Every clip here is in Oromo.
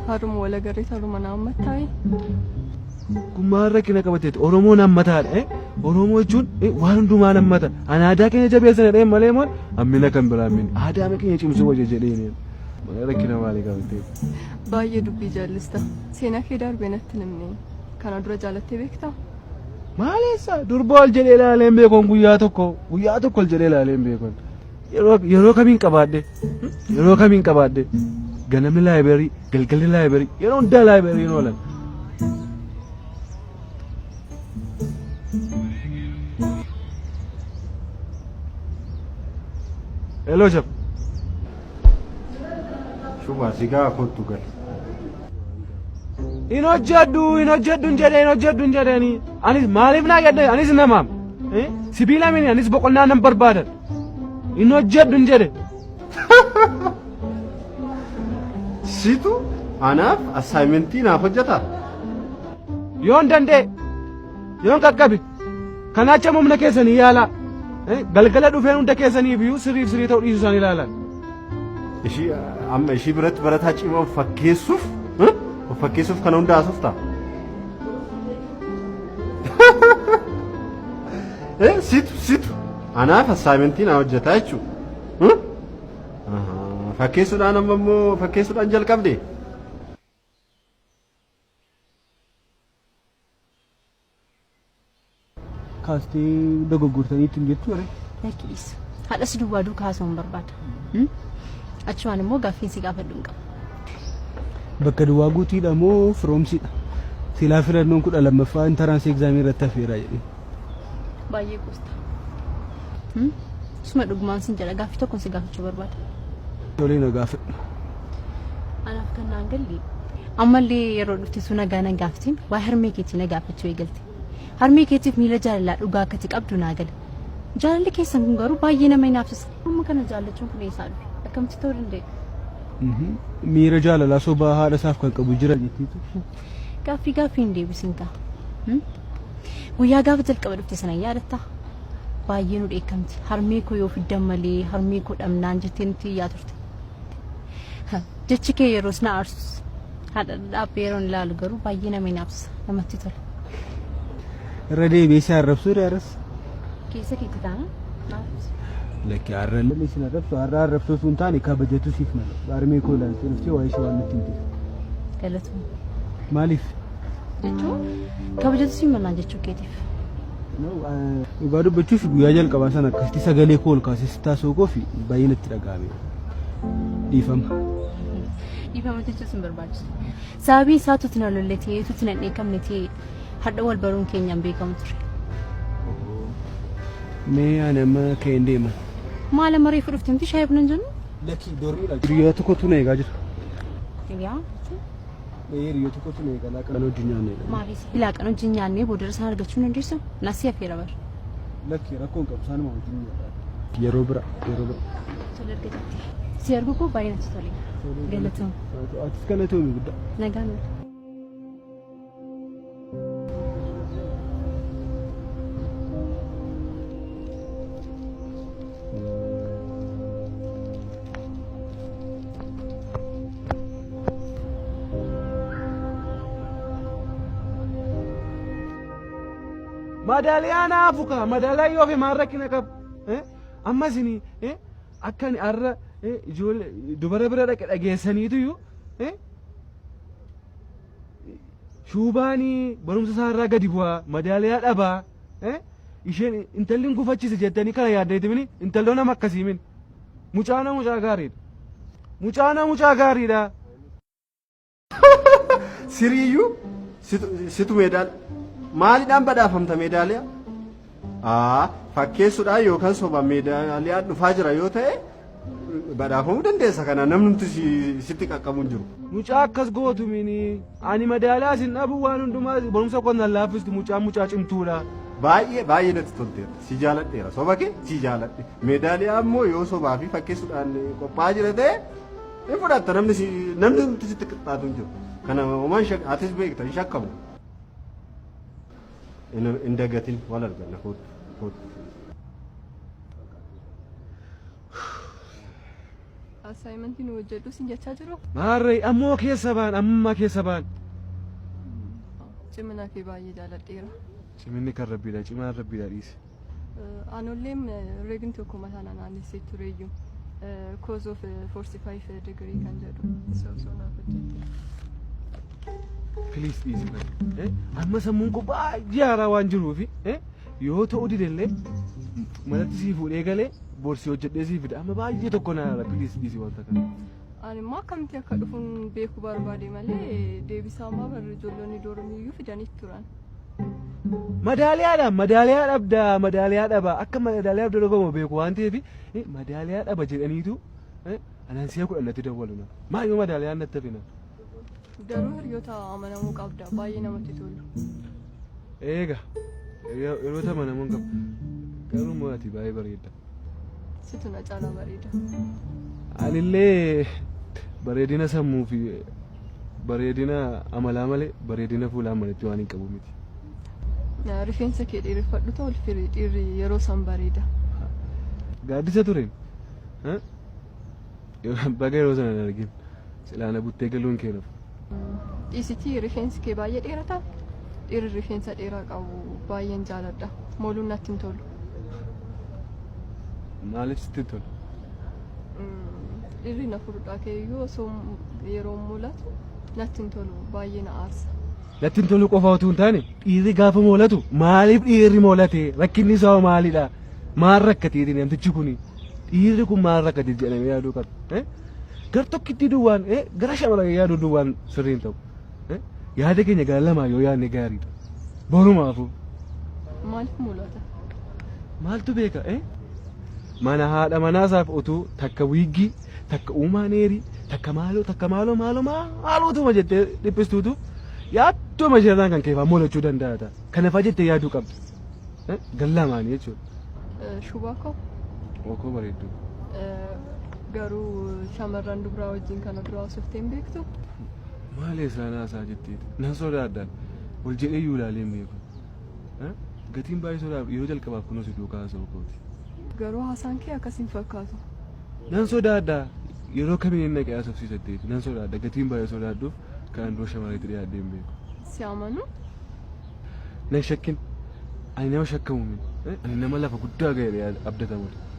Harum wala garee haruma naammataa. Kumaarra kina qabateeti Oromoon hammataadha. Oromoo jechuun waan hundumaa hammata. Ani aadaa keenya jabeessanidha malee moon ammina kan biraan min aadaa keenya cimsuu wajja jedheenii. Rakkina maalii qabateeti? Baay'ee dubbii jaallista. Seenaa kee darbee natti himne. Kana dura jaalattee beektaa? Maalessa durba ol jedhee ilaaleen beekon guyyaa tokko ol jedhee ilaaleen beekon. Yeroo kamiin qabaadde? Ganamni laayibireerii, galgalli laayibireerii, yeroo hundaa laayibireriin oolan. Hello, Chef. Shuma sigaa kottu gal. In hojjedhu jedhanii. Anis maaliif naa jedhe anis namaam. Sibiila mini anis boqonnaa nan barbaadan. In hojjedhu jedhe. Situ anaaf assignmentii naaf hojjeta. Yoon danda'e yoon qaqqabe kanaacha humna keessanii yaala. Galgala dhufeen hunda keessanii biyyuu sirrii ta'uu dhiisuu isaan ilaalan. Ishii biratti barataa cimaa fakkeessuuf kana hunda haasofta. Situ anaaf assignmentii naaf hojjeta jechuudha. Fakkeessuudhaan amma immoo fakkeessuudhaan jalqabde. Kaastee dogoggortanii ittiin jettu ture. Lakkiis haadhas duwwaa duukaa haasa'uun barbaada. Achumaan immoo gaaffiin si gaafadhu hin qabu. Bakka duwwaa guutiidha moo firoomsiidha? Silaa filannoon 12ffaa intaraansii egzaamii irratti hafeera jedhee. Baay'ee gosta. Suma dhugumaan sin jedha gaaffii tokkoon si gaafachuu barbaada. Tolee na gaafadhu. Anaaf kan naan galli. Ammallee yeroo dhufte sun nagaa nan gaaftiin waa harmee keetii na gaafachuu eegalte. Harmee keetiif miila jaalalaa dhugaa akkati qabdu naa gala. Jaalalli keessan kun garuu baay'ee nama hinaafsisa. Amma kana jaallachuun kun eessaa dhufe? Akkamitti ta'uu danda'e? Miira jaalalaa sobaa haadha isaaf kan qabu jira jettiitu. Gaaffii hin deebisin kaa. Guyyaa gaafa jalqaba dhufte sana yaadatta? Baay'ee nu dheekkamti. Harmee koo yoo fiddan malee harmee koo dhabnaan jettee nutti iyyaa turte. Jechi kee yeroos na aarsus. Haadha dhaabbee yeroon ilaalu garuu baay'ee nama hinaafsisa. Namatti tola. Irra deebiisee arrabsuu dheeras. Keessa keetti taana? Lakki arrallee isin arrabsuu sun taane kabajatu siif mala. Harmee koo ilaaltee dhuftee waa ishee waan nutti himte. Galatoomuu. Maaliif? Jechuun kabajatu siif mala jechuu keetiif. Dhugaa dubbachuuf guyyaa jalqabaa sana akkasitti sagalee koo ol kaasee taasoo koo fi baay'ee natti dhaga'ame. Dhiifama. Dhiifama jechuun sin barbaachisu. Sababii isaa tuuti na lolletee tuuti na dheekamne ta'ee hadha wal baruun keenyaan beekamu ture. Mee anama ka'een deema. Maala marii fudhufte miti shaayii bunan jennu? Lakki dorriidha. Hiriyaa tokkotu na eegaa jira. Hiriyaa? Hiriyaa tokkotu na eegaa laaqana wajjin nyaanneedha. Maaliif? Laaqana wajjin nyaannee booda isaan argachuu hin dandeessu? Nasii hafeera bara. Lakki rakkoon qabu isaanuma wajjin nyaadha. Yeroo bira. Tole argatetti. Si argu koo baay'ee natti tole. Galatoom. Atis galatoomi guddaa. Nagaan. Madaliyaan afuka madalaa yoo fi maarra kina qabu amma isin akkan arra ijoollee dubara bira dhageessaniitu shuubaanii barumsa isaarraa gadi bu'aa madaaliyaa dhabaa isheen intalli gufachiise jettanii kana yaaddeeti mini intalloon nama akkasii mini mucaa gaariidha mucaa gaariidha. Siriyyuu situ meedaal maaliidhaan badhaafamta meedaaliyaa? Fakkeessuudhaan yookaan soba meedaaliyaa dhufaa jira yoo ta'e badhaafamuu dandeessa kana namni sitti qaqqabuun jiru. Mucaa akkas gootu mini ani madaaliyaa sin dhabu waan hundumaa barumsa qonnaan laaffisti mucaa cimtuudha. Baay'ee natti tolteera si jaaladheera soba kee si jaaladhe meedaaliyaa immoo yoo sobaa fi fakkeessuudhaan qophaa'aa jira ta'e hin fudhatta namni sitti qixxaatu hin jiru. Kana uumaan atis beekta hin shakkamu. In dagatin wal arganna kootu. assignmentii nu hojjedhu sin jechaa jiru. Maarree ammoo keessa baan amma keessa baan. Cimina kee baay'ee jaaladheera. Ciminni kan rabbiidha cimaan rabbiidha dhiise. Anolleem reegni tokko mataa naannessee tureeyyuu. Cause of 45 degree kan jedhu. So naaf hojjette. Please dhiisi bari. Amma sammuun koo baay'ee haaraa waan jiruufi yoo ta'u didellee malatti sii fuudhee galee borsii hojjedhee sii fida amma baay'ee tokko na haara please dhiisi wanta kana. Ani immoo akkamitti akka dhufuun beekuu barbaade malee deebisaa ammaa barri ijoollonni dormiyyuu fidanitti turan. Madaaliyaa dhabda akka madaaliyaa dhabda dhugamu beeku waan ta'eef madaaliyaa dhaba jedhaniitu anaan si'a kudhannatti dawwaluna maayyoo madaaliyaan natti hafina. Garuu hiriyoota amanamuu qabda baay'ee namatti tolu. Eega hiriyoota amanamuu qabu garuu moo'ati baay'ee bareedda. Situ na caalaa bareeda. Anillee bareedina sammuu fi bareedina amalaa malee bareedina fuulaa manatti waan hin qabu miti. Rifeensa kee dheereffadhu ta'u dhiirri yeroo san bareeda. Gaaddisa ture. Baga yeroo sana hin argin. Silaana buttee galuun keenuuf. Dhiisitii rifeensi kee baay'ee dheerataa? Dhiirri rifeensa dheeraa qabu baay'een jaaladha. Mooluun natti hin tolu. Maaliif sitti tolu? Dhiirri na fudhudhaa keeyyuu osoo yeroo mul'atu natti hin tolu baay'ee na aarsa. Natti hin tolu qofa otoo hin taane dhiirri gaafa moolatu maaliif dhiirri moolate rakkinni isaa maalidha? Maal rakkateeti namtichi kuni? Dhiirri kun maal rakkate jedhamee yaaduu qaba. Gar tokkitti duwwaan gara shamarran yaaduu duwwaan sirriin ta'u. Yaada keenya gara lamaa yoo yaadne gaariidha. Borumaafuu. Maaliif mul'ata? Maaltu beeka? Mana haadha manaasaaf utuu takka wiiggii takka uumaneerii takka maaloo jettee dhiphistuutu yaaddu masheeraan kan keefaa moolachuu danda'a. Kanaafaa jettee yaaduu qabdu. Gallamaanii jechuudha. Shubaa koo? Okoo bareeddu. Garuu shamarran dubaraa wajjin kana dura haasofteen beektu? Maali isaan haasaa jetteeti? Nan sodaadhaan ol jedhee iyyuu ilaalee beeku. Gatiin baay'ee sodaadha yeroo jalqabaaf kunuun si duukaa haasa'u kooti. Garuu haasaan kee akkasiin fakkaatu. Nan sodaadha yeroo kamiin inni naqee haasofsiisetteeti. Nan sodaadha gatiin baay'ee sodaadhuuf kan dura shamarreetti dhiyaadhee hin beeku. Si amanu? Nan shakkin ani nama shakkamu miti. Ani nama lafa guddaa ga'e abdatamudha.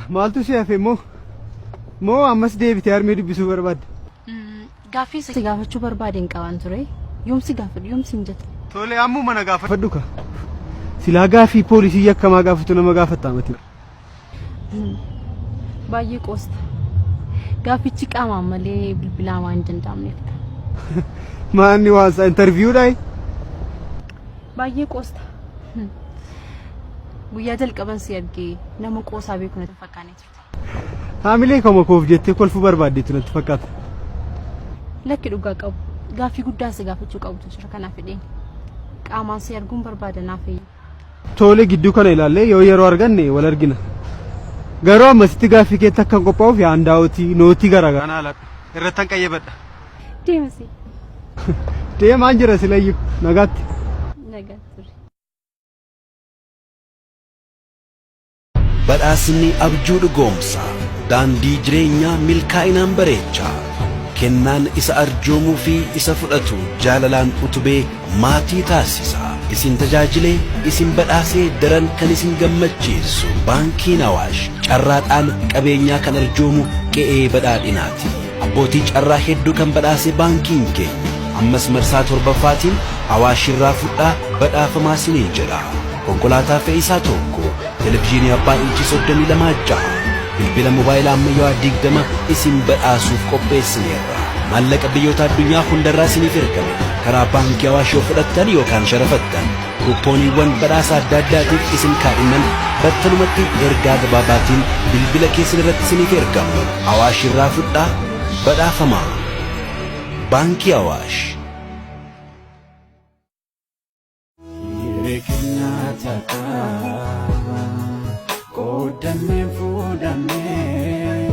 Maaltu si hafe moo ammas deebitee harmee dubbisuu barbaadde? Gaaffii si gaafachuu barbaadeen qaban ture. Yoomsi gaafadhu yoomsi hin jette. Tole ammoo mana gaafadhu ka. Silaa gaaffii poolisii yakkamaa gaafatu nama gaafataa mati. Baay'ee qoosta. Gaaffichi qaamaan malee bilbilaan waan hin danda'amneef. Maanni waasa interviewudhaa? Baay'ee qoosta. Guyyaa jalqaban si argee nama qoosaa beeku natti fakkaatee turte. Haamilee kama koof jettee kolfuu barbaaddeetu natti fakkaata. Lakki dhugaa qabu. Gaaffii guddaa si gaafachuu qabutu jira kanaaf fedheen. Qaamaan si arguun barbaada naaf eeyyu. Tole gidduu kana ilaallee yoo yeroo arganne wal argina. Garuu ammasitti gaaffii keetti akka qophaa'uuf yaandaa'otii nootii garaagaraa. Kana aladha. Irratti han qayyabadha. Deemsi. Deemaan jira silayyuu nagaatti. Nagaatti. Badhaasni abjuu dhugoomsa daandii jireenyaa milkaa'inaan bareecha kennaan isa arjoomuu fi isa fudhatu jaalalaan utubee maatii taasisa isin tajaajilee isin badhaasee daran kan isin gammachiisu baankiin Awaash carraadhaan qabeenyaa kan arjoomu qe'ee badhaadhinaati abbootii carraa hedduu kan badhaase baankiin keenya ammas marsaa torbaffaatiin Awaash irraa fudhaa badhaafamaa isinii jedha konkolaataa fe'iisaa tokko televizyiinii abbaa inchi 32 bilbila mobaayilaa ammayyaa 20 isin badhaasuuf qopheessineerra maallaqa biyyoota addunyaa hundarraa isiniif ergame karaa baankii Awaash yoo fudhattan yookaan sharafattan kupooniiwwan badhaasa adda addaatiif isin kaadhiman battalumatti ergaa gabaabaatiin bilbila keessan irratti isiniif ergamu Awaash irraa fudhaa badhaafamaa baankii Awaash kennaa ta'a qoodamee fuudhamee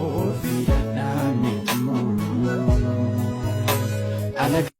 ofii dhadhaamee tumuu.